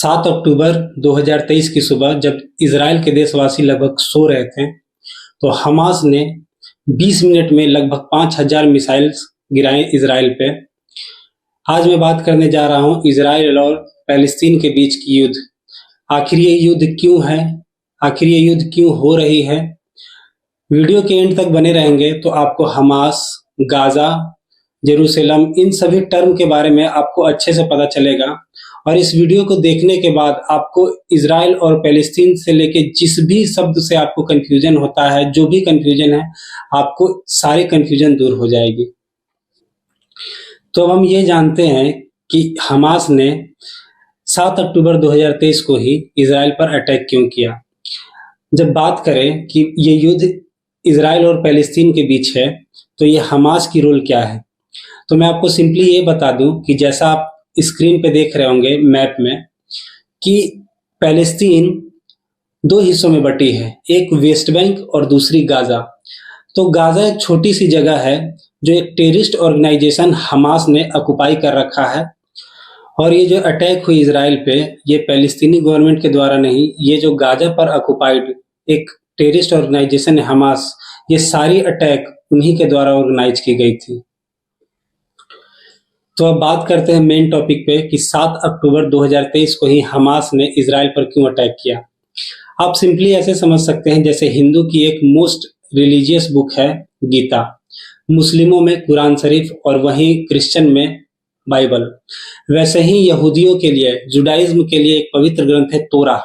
7 अक्टूबर 2023 की सुबह जब इजराइल के देशवासी लगभग सो रहे थे, तो हमास ने 20 मिनट में लगभग 5,000 मिसाइल्स गिराए इजराइल पे। आज मैं बात करने जा रहा हूं इजराइल और पैलेस्तीन के बीच की युद्ध। आखिर ये युद्ध क्यों है, आखिर ये युद्ध क्यों हो रही है। वीडियो के एंड तक बने रहेंगे तो आपको हमास, गाजा, जेरूसलम, इन सभी टर्म के बारे में आपको अच्छे से पता चलेगा। और इस वीडियो को देखने के बाद आपको इजराइल और पैलेस्तीन से लेके जिस भी शब्द से आपको कंफ्यूजन होता है, जो भी कंफ्यूजन है, आपको सारी कंफ्यूजन दूर हो जाएगी। तो हम ये जानते हैं कि हमास ने 7 अक्टूबर 2023 को ही इजराइल पर अटैक क्यों किया। जब बात करें कि ये युद्ध इजराइल और पैलेस्तीन के बीच है, तो ये हमास की रोल क्या है, तो मैं आपको सिंपली ये बता दूं कि जैसा आप स्क्रीन पे देख रहे होंगे मैप में कि पैलेस्तीन दो हिस्सों में बटी है, एक वेस्ट बैंक और दूसरी गाजा। तो गाजा एक छोटी सी जगह है जो एक टेररिस्ट ऑर्गेनाइजेशन हमास ने ऑक्युपाई कर रखा है। और ये जो अटैक हुई इजराइल पे, ये पैलेस्तीनी गवर्नमेंट के द्वारा नहीं, ये जो गाजा पर ऑक्युपाइड एक टेररिस्ट ऑर्गेनाइजेशन है हमास, ये सारी अटैक उन्हीं के द्वारा ऑर्गेनाइज की गई थी। तो अब बात करते हैं मेन टॉपिक पे कि 7 अक्टूबर 2023 को ही हमास ने इजराइल पर क्यों अटैक किया। आप सिंपली ऐसे समझ सकते हैं जैसे हिंदू की एक मोस्ट रिलीजियस बुक है गीता, मुस्लिमों में कुरान शरीफ और वहीं क्रिश्चियन में बाइबल, वैसे ही यहूदियों के लिए, जुडाइज्म के लिए एक पवित्र ग्रंथ है तोरा।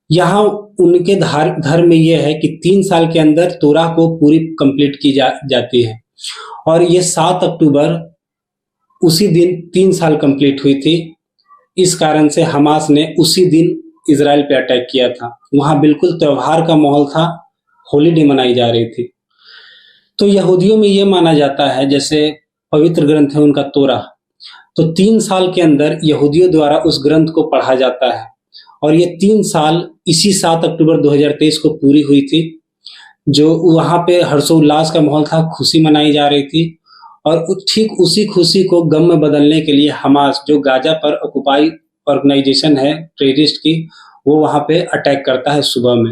यहाँ उनके धर्म में यह है कि 3 साल के अंदर तोरा को पूरी कंप्लीट की जाती है। और ये 7 अक्टूबर उसी दिन 3 साल कंप्लीट हुई थी। इस कारण से हमास ने उसी दिन इजराइल पे अटैक किया था। वहां बिल्कुल त्योहार का माहौल था, हॉलीडे मनाई जा रही थी। तो यहूदियों में यह माना जाता है, जैसे पवित्र ग्रंथ है उनका तोरा, तो 3 साल के अंदर यहूदियों द्वारा उस ग्रंथ को पढ़ा जाता है। और ये 3 साल इसी 7 अक्टूबर 2023 को पूरी हुई थी, जो वहां पे हर्षोल्लास का माहौल था, खुशी मनाई जा रही थी। और ठीक उसी खुशी को गम में बदलने के लिए हमास, जो गाजा पर ऑक्युपाई ऑर्गेनाइजेशन है टेररिस्ट की, वो वहां पे अटैक करता है सुबह में।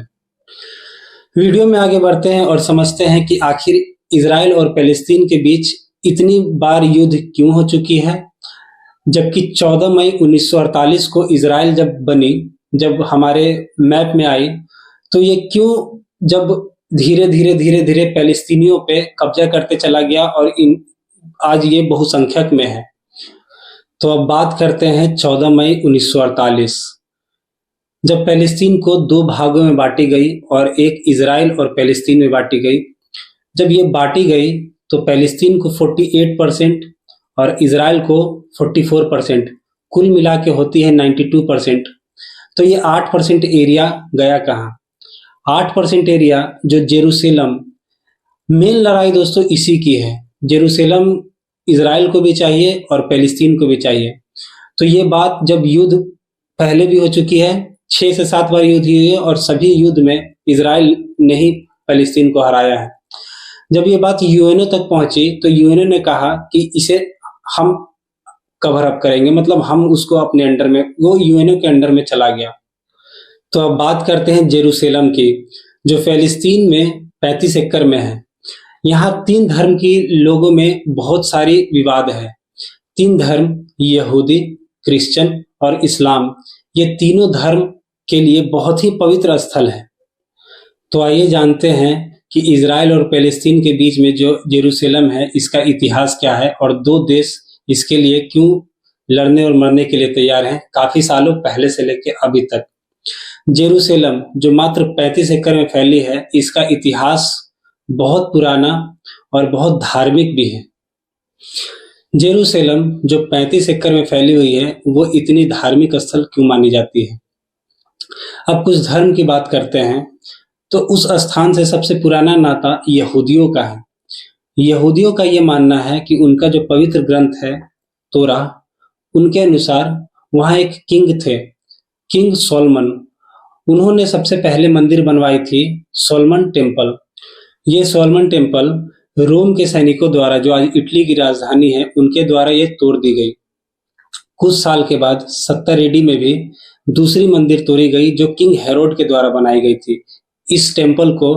वीडियो में आगे बढ़ते हैं और समझते हैं कि आखिर इजराइल और पैलेस्तीन के बीच इतनी बार युद्ध क्यों हो चुकी है। जबकि 14 मई 1948 को इजराइल जब बनी, जब हमारे मैप में आई, तो ये क्यों जब धीरे धीरे पैलेस्तीनियों पे कब्जा करते चला गया और आज ये बहुसंख्यक में है। तो अब बात करते हैं 14 मई 1948, जब पैलेस्तीन को 2 भागों में बांटी गई और एक इजराइल और पैलेस्तीन में बांटी गई। जब ये बांटी गई तो पैलेस्तीन को 48% और इजराइल को 44%, कुल मिला के होती है 92%। तो ये 8% एरिया गया कहाँ? 8% एरिया जो जेरूसलम, मेन लड़ाई दोस्तों इसी की है। जेरूसलम इजराइल को भी चाहिए और पैलेस्तीन को भी चाहिए। तो ये बात जब युद्ध पहले भी हो चुकी है, 6 से 7 बार युद्ध हुई है और सभी युद्ध में इजराइल ने ही पैलेस्तीन को हराया है। जब ये बात यूएनओ तक पहुंची तो यूएनओ ने कहा कि इसे हम कवर अप करेंगे, मतलब हम उसको अपने अंडर में, वो यूएनओ के अंडर में चला गया। तो अब बात करते हैं जेरूसलम की, जो पैलेस्तीन में 35 एकड़ में है। यहाँ 3 धर्म की लोगों में बहुत सारी विवाद है। 3 धर्म, यहूदी, क्रिश्चियन और इस्लाम, ये तीनों धर्म के लिए बहुत ही पवित्र स्थल है। तो आइए जानते हैं कि इजराइल और पैलेस्तीन के बीच में जो जेरूसलम है, इसका इतिहास क्या है और 2 देश इसके लिए क्यों लड़ने और मरने के लिए तैयार हैं, काफी सालों पहले से लेकर अभी तक। जेरूसलम जो मात्र 35 एकड़ में फैली है, इसका इतिहास बहुत पुराना और बहुत धार्मिक भी है। जेरूसलम जो 35 एकड़ में फैली हुई है, वो इतनी धार्मिक स्थल क्यों मानी जाती है। अब कुछ धर्म की बात करते हैं। तो उस स्थान से सबसे पुराना नाता यहूदियों का है। यहूदियों का ये मानना है कि उनका जो पवित्र ग्रंथ है तोरा, उनके अनुसार वहां एक किंग थे, किंग सोलोमन। उन्होंने सबसे पहले मंदिर बनवाई थी, सोलोमन टेम्पल। ये सोलोमन टेम्पल रोम के सैनिकों द्वारा, जो आज इटली की राजधानी है, उनके द्वारा ये तोड़ दी गई। कुछ साल के बाद 70 एडी में भी दूसरी मंदिर तोड़ी गई जो किंग हेरोड के द्वारा बनाई गई थी। इस टेम्पल को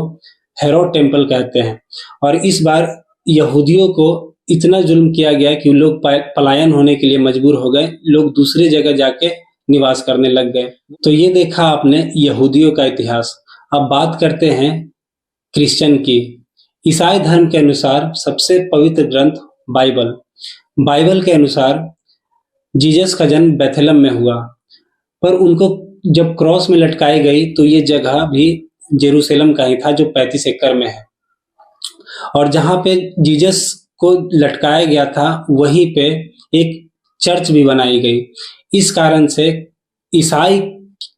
हेरोड टेम्पल कहते हैं और इस बार यहूदियों को इतना जुल्म किया गया कि लोग पलायन होने के लिए मजबूर हो गए, लोग दूसरी जगह जाके निवास करने लग गए। तो ये देखा आपने यहूदियों का इतिहास। अब बात करते हैं क्रिश्चियन की। ईसाई धर्म के अनुसार सबसे पवित्र ग्रंथ बाइबल के अनुसार जीसस का जन्म बेथलेहम में हुआ, पर उनको जब क्रॉस में लटकाई गई तो ये जगह भी जेरूशलेम का ही था जो 35 एकड़ में है, और जहां पे जीसस को लटकाया गया था वहीं पे एक चर्च भी बनाई गई। इस कारण से ईसाई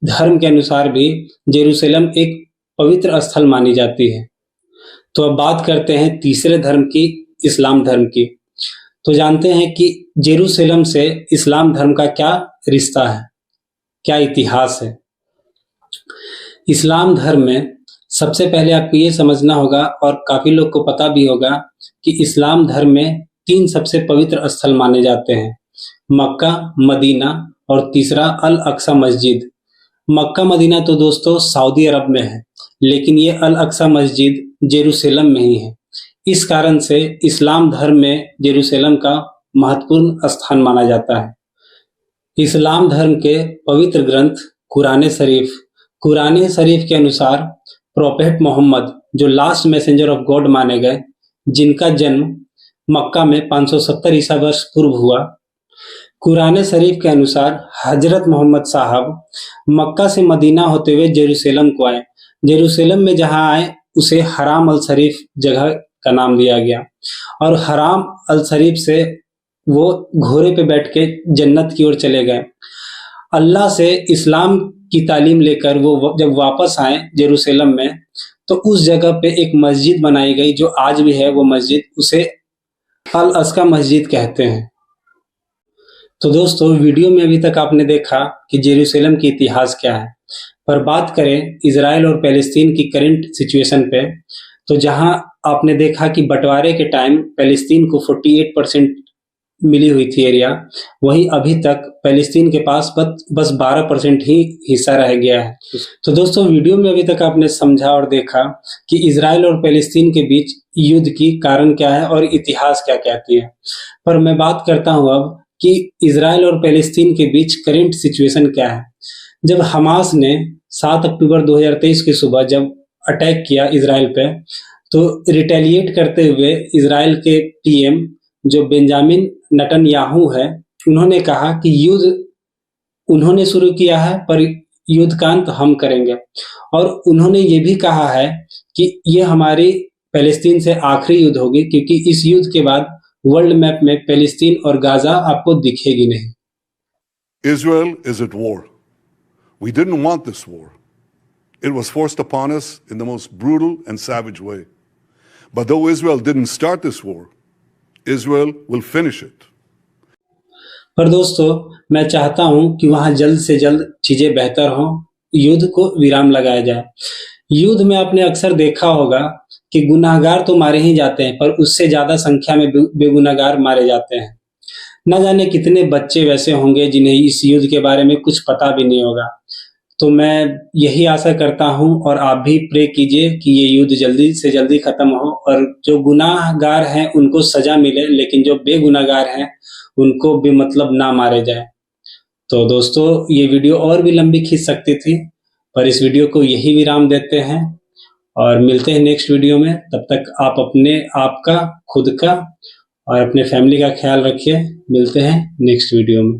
धर्म के अनुसार भी जेरूशलेम एक पवित्र स्थल मानी जाती है। तो अब बात करते हैं तीसरे धर्म की, इस्लाम धर्म की। तो जानते हैं कि जेरूशलेम से इस्लाम धर्म का क्या रिश्ता है, क्या इतिहास है। इस्लाम धर्म में सबसे पहले आपको ये समझना होगा, और काफी लोग को पता भी होगा, कि इस्लाम धर्म में 3 सबसे पवित्र स्थल माने जाते हैं, मक्का, मदीना और तीसरा अल अक्सा मस्जिद। मक्का मदीना तो दोस्तों सऊदी अरब में है, लेकिन ये अल अक्सा मस्जिद जेरूशलेम में ही है। इस कारण से इस्लाम धर्म में जेरूशलेम का महत्वपूर्ण स्थान माना जाता है। इस्लाम धर्म के पवित्र ग्रंथ कुरान शरीफ के अनुसार प्रोफेट मोहम्मद जो लास्ट मैसेंजर ऑफ गॉड माने गए, जिनका जन्म मक्का में 570 ईसा वर्ष पूर्व हुआ। कुरान शरीफ के अनुसार हजरत मोहम्मद साहब मक्का से मदीना होते हुए जेरूशलेम को आए। जेरूशलेम में जहां आए उसे हराम अल शरीफ जगह का नाम दिया गया, और हराम अल शरीफ से वो घोड़े पे बैठ के जन्नत की ओर चले गए। अल्लाह से इस्लाम की तालीम लेकर वो जब वापस आए जेरूशलेम में, तो उस जगह पे एक मस्जिद बनाई गई जो आज भी है वो मस्जिद, उसे अल अक्सा मस्जिद कहते हैं। तो दोस्तों वीडियो में अभी तक आपने देखा कि जेरूशलेम की इतिहास क्या है, पर बात करें इजराइल और पैलेस्तीन की करंट सिचुएशन पे, तो जहां आपने देखा कि बंटवारे के टाइम पैलेस्तीन को 48% मिली हुई थी एरिया, वहीं अभी तक पैलेस्तीन के पास बस 12% ही हिस्सा रह गया है। तो दोस्तों वीडियो में अभी तक आपने समझा और देखा कि इजराइल और पैलेस्तीन के बीच युद्ध की कारण क्या है और इतिहास क्या कहती है। पर मैं बात करता हूं अब कि इजराइल और पैलेस्तीन के बीच करंट सिचुएशन क्या है। जब हमास ने 7 अक्टूबर 2023 की सुबह जब अटैक किया इजराइल पे, तो रिटेलिएट करते हुए इजराइल के पीएम जो बेंजामिन नेतन्याहू है, उन्होंने कहा कि युद्ध उन्होंने शुरू किया है पर युद्ध का अंत हम करेंगे, और उन्होंने ये भी कहा है कि ये हमारी पैलेस्तीन से आखिरी युद्ध होगी, क्योंकि इस युद्ध के बाद वर्ल्ड मैप में पैलेस्तीन और गाजा आपको दिखेगी नहीं। Israel is at war. We didn't want this war. It was forced upon us in the most brutal and savage way. But though Israel didn't start this war, Israel will finish it. पर दोस्तों मैं चाहता हूं कि वहां जल्द से जल्द चीजें बेहतर हों, युद्ध को विराम लगाया जाए। युद्ध में आपने अक्सर देखा होगा कि गुनाहगार तो मारे ही जाते हैं, पर उससे ज्यादा संख्या में बेगुनाहगार मारे जाते हैं। न जाने कितने बच्चे वैसे होंगे जिन्हें इस युद्ध के बारे में कुछ पता भी नहीं होगा। तो मैं यही आशा करता हूं, और आप भी प्रे कीजिए कि ये युद्ध जल्दी से जल्दी खत्म हो और जो गुनाहगार हैं उनको सजा मिले, लेकिन जो बेगुनाहगार हैं उनको भी मतलब ना मारे जाए। तो दोस्तों ये वीडियो और भी लंबी खींच सकती थी, पर इस वीडियो को यही विराम देते हैं और मिलते हैं नेक्स्ट वीडियो में। तब तक आप अपने आप का, खुद का और अपने फैमिली का ख्याल रखिए। मिलते हैं नेक्स्ट वीडियो में।